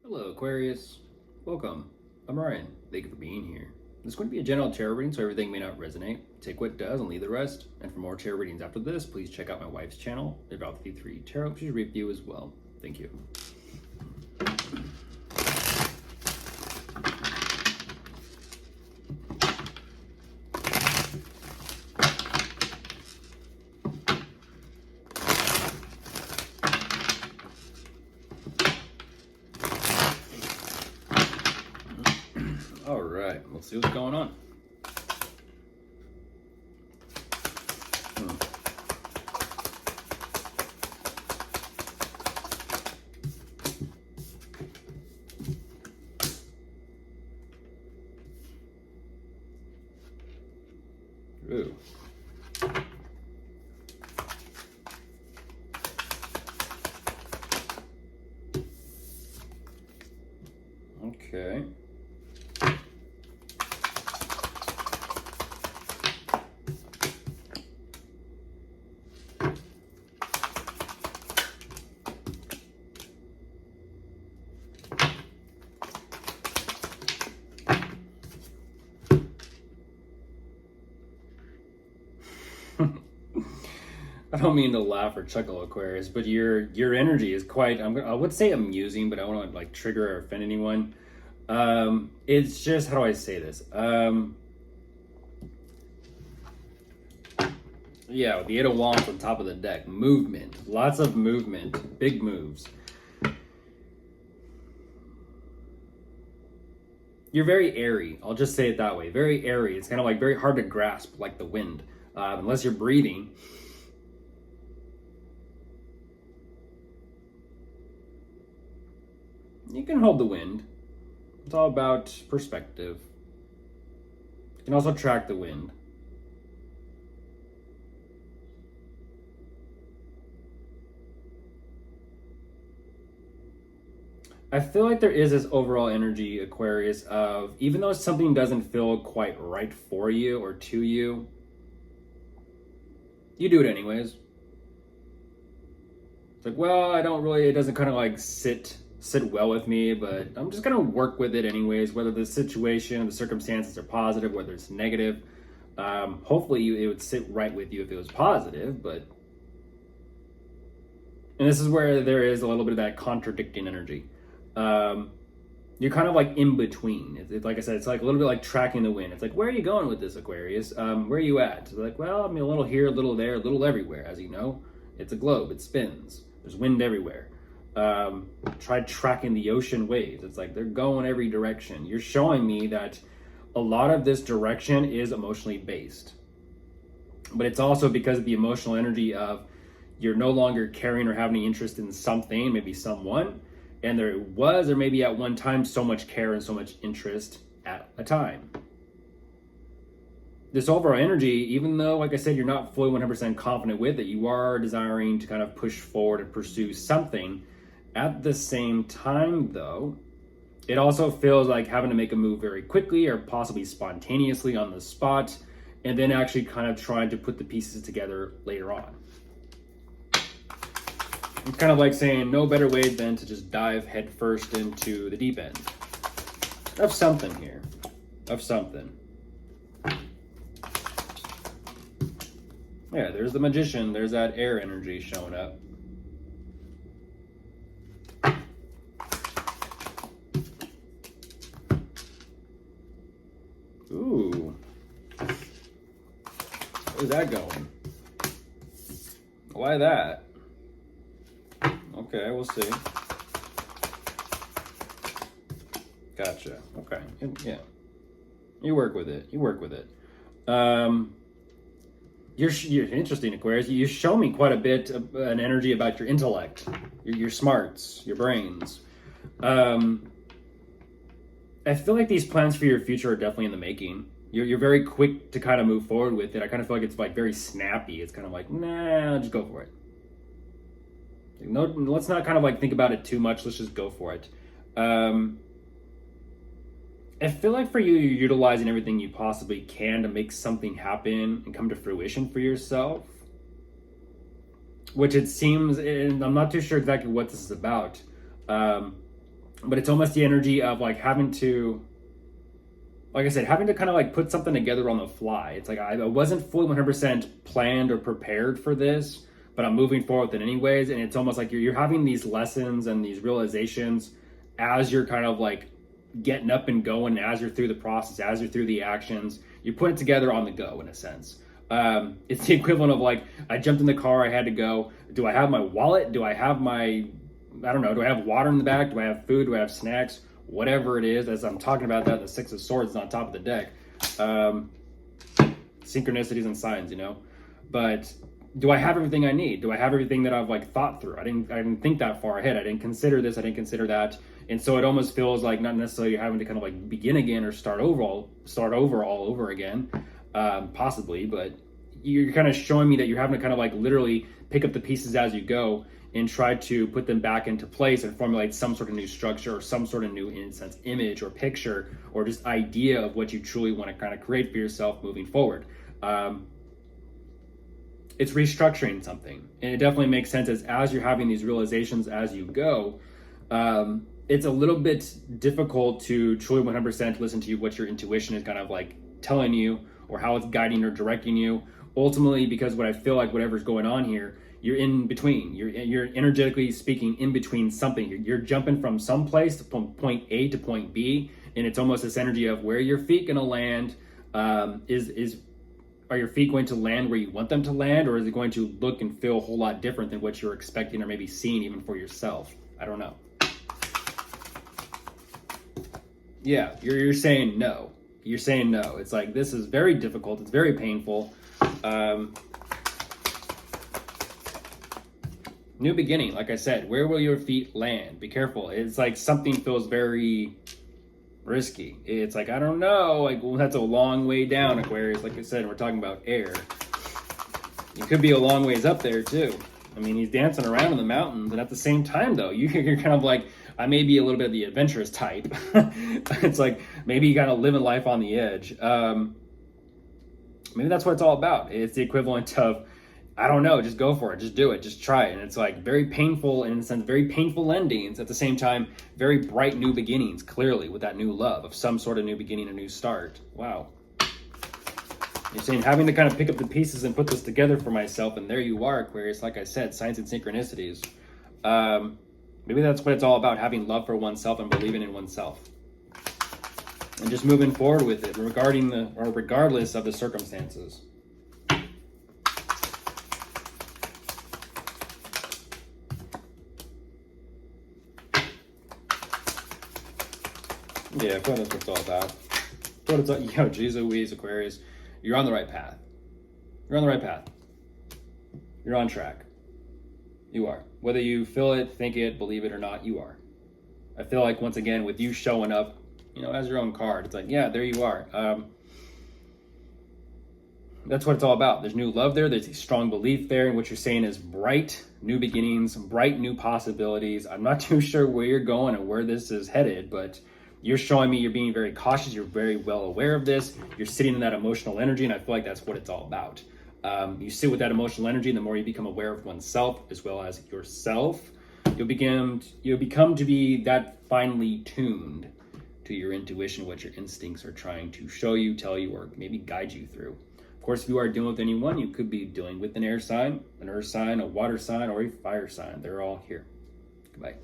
Hello, Aquarius. Welcome. I'm Ryan. Thank you for being here. This is going to be a general tarot reading, so everything may not resonate. Take what does and leave the rest. And for more tarot readings after this, please check out my wife's channel, About 53 Tarot. She's review as well. Thank you. All right, let's see what's going on. Ooh. Okay. I don't mean to laugh or chuckle, Aquarius, but your energy is quite, I would say amusing, but I don't want to like trigger or offend anyone. It's just, how do I say this? Yeah, the Eight of Wands on top of the deck. Movement. Lots of movement. Big moves. You're very airy. I'll just say it that way. Very airy. It's kind of like very hard to grasp, like the wind. Unless you're breathing. You can hold the wind. It's all about perspective. You can also track the wind. I feel like there is this overall energy, Aquarius, of even though something doesn't feel quite right for you or to you, you do it anyways. It's like, well, I don't really, it doesn't kind of like sit well with me, but I'm just gonna work with it anyways, whether the situation, the circumstances are positive, whether it's negative. Hopefully it would sit right with you if it was positive, but, and this is where there is a little bit of that contradicting energy. You're kind of like in between. It's like I said, it's like a little bit like tracking the wind. It's like, where are you going with this, Aquarius? Where are you at? It's like, well, I mean, a little here, a little there, a little everywhere. As you know, it's a globe. It spins. There's wind everywhere. Try tracking the ocean waves. It's like they're going every direction. You're showing me that a lot of this direction is emotionally based. But it's also because of the emotional energy of you're no longer caring or having any interest in something, maybe someone. And there was, or maybe at one time, so much care and so much interest at a time. This overall energy, even though, like I said, you're not fully 100% confident with it, you are desiring to kind of push forward and pursue something. At the same time, though, it also feels like having to make a move very quickly or possibly spontaneously on the spot, and then actually kind of trying to put the pieces together later on. It's kind of like saying no better way than to just dive headfirst into the deep end. Of something here. Of something. Yeah, there's the Magician. There's that air energy showing up. Ooh. Where's that going? Why that? Okay, we'll see. Gotcha. Okay. Yeah. You work with it. You work with it. You're interesting, Aquarius. You show me quite a bit of an energy about your intellect, your smarts, your brains. I feel like these plans for your future are definitely in the making. You're very quick to kind of move forward with it. I kind of feel like it's like very snappy. It's kind of like, nah, just go for it. No, let's not kind of like think about it too much. Let's just go for it. I feel like for you, you're utilizing everything you possibly can to make something happen and come to fruition for yourself. Which it seems, and I'm not too sure exactly what this is about. but it's almost the energy of like having to, like I said, having to kind of like put something together on the fly. It's like I wasn't fully 100% planned or prepared for this, but I'm moving forward with it anyways. And it's almost like you're having these lessons and these realizations as you're kind of like getting up and going, as you're through the process, as you're through the actions. You put it together on the go, in a sense. It's the equivalent of like, I jumped in the car, I had to go. Do I have my wallet? Do I have my, I don't know, do I have water in the back? Do I have food? Do I have snacks? Whatever it is, as I'm talking about that, the Six of Swords is on top of the deck. Synchronicities and signs, you know. But do I have everything I need? Do I have everything that I've like thought through? I didn't think that far ahead. I didn't consider this. I didn't consider that. And so it almost feels like not necessarily having to kind of like begin again or start over all over again, possibly. But you're kind of showing me that you're having to kind of like literally pick up the pieces as you go and try to put them back into place and formulate some sort of new structure or some sort of new, in a sense, image or picture or just idea of what you truly want to kind of create for yourself moving forward. It's restructuring something, and it definitely makes sense as you're having these realizations as you go. It's a little bit difficult to truly 100% listen to what your intuition is kind of like telling you or how it's guiding or directing you. Ultimately, because what I feel like whatever's going on here, you're in between. You're energetically speaking in between something. You're jumping from some place to point A to point B, and it's almost this energy of where your feet going to land. Are your feet going to land where you want them to land, or is it going to look and feel a whole lot different than what you're expecting or maybe seeing even for yourself? I don't know. Yeah, you're saying no. You're saying no. It's like, this is very difficult. It's very painful. New beginning, like I said, where will your feet land? Be careful. It's like something feels very risky. It's like, I don't know, like, well, that's a long way down, Aquarius. Like I said, we're talking about air. It could be a long ways up there too. I mean, he's dancing around in the mountains, and at the same time though, you're kind of like, I may be a little bit of the adventurous type. It's like, maybe you gotta live a life on the edge. Maybe that's what it's all about. It's the equivalent of, I don't know, just go for it, just do it, just try it. And it's like very painful, in a sense, very painful endings. At the same time, very bright new beginnings, clearly, with that new love of some sort of new beginning, a new start. Wow. You're saying having to kind of pick up the pieces and put this together for myself, and there you are, Aquarius. Like I said, signs and synchronicities. Maybe that's what it's all about, having love for oneself and believing in oneself. And just moving forward with it, regardless of the circumstances. Yeah, I feel like that's what it's all about. Yo, geez Louise, Aquarius, you're on the right path. You're on the right path. You're on track. You are. Whether you feel it, think it, believe it or not, you are. I feel like, once again, with you showing up, you know, as your own card, it's like, yeah, there you are. That's what it's all about. There's new love there. There's a strong belief there. And what you're saying is bright new beginnings, bright new possibilities. I'm not too sure where you're going and where this is headed, but you're showing me you're being very cautious. You're very well aware of this. You're sitting in that emotional energy, and I feel like that's what it's all about. You sit with that emotional energy, and the more you become aware of oneself as well as yourself, you'll become to be that finely tuned to your intuition, what your instincts are trying to show you, tell you, or maybe guide you through. Of course, if you are dealing with anyone, you could be dealing with an air sign, an earth sign, a water sign, or a fire sign. They're all here. Goodbye.